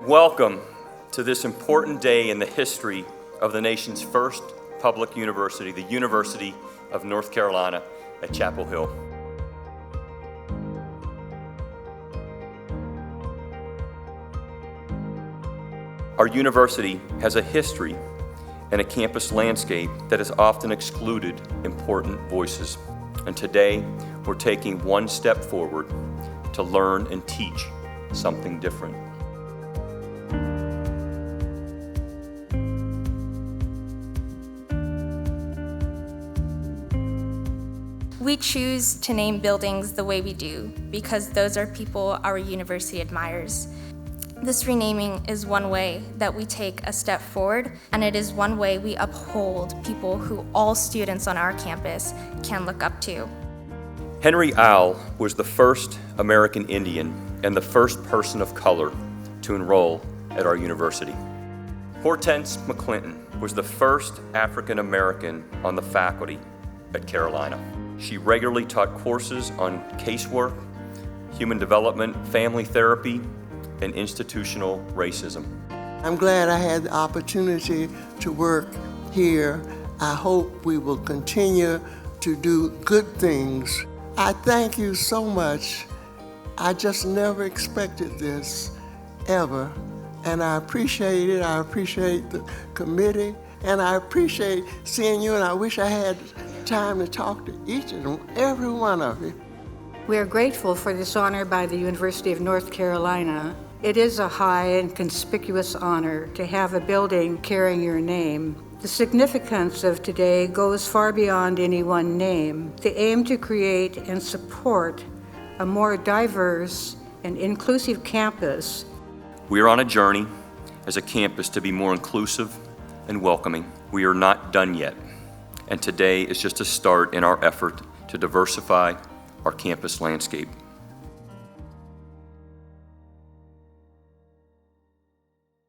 Welcome to this important day in the history of the nation's first public university, the University of North Carolina at Chapel Hill. Our university has a history and a campus landscape that has often excluded important voices. And today, we're taking one step forward to learn and teach something different. We choose to name buildings the way we do because those are people our university admires. This renaming is one way that we take a step forward, and it is one way we uphold people who all students on our campus can look up to. Henry Owl was the first American Indian and the first person of color to enroll at our university. Hortense McClinton was the first African American on the faculty at Carolina. She regularly taught courses on casework, human development, family therapy, and institutional racism. I'm glad I had the opportunity to work here. I hope we will continue to do good things. I thank you so much. I just never expected this, ever. And I appreciate it. I appreciate the committee. And I appreciate seeing you, and I wish I had time to talk to each and every one of you. We are grateful for this honor by the University of North Carolina. It is a high and conspicuous honor to have a building carrying your name. The significance of today goes far beyond any one name. The aim to create and support a more diverse and inclusive campus. We are on a journey as a campus to be more inclusive and welcoming. We are not done yet, and today is just a start in our effort to diversify our campus landscape.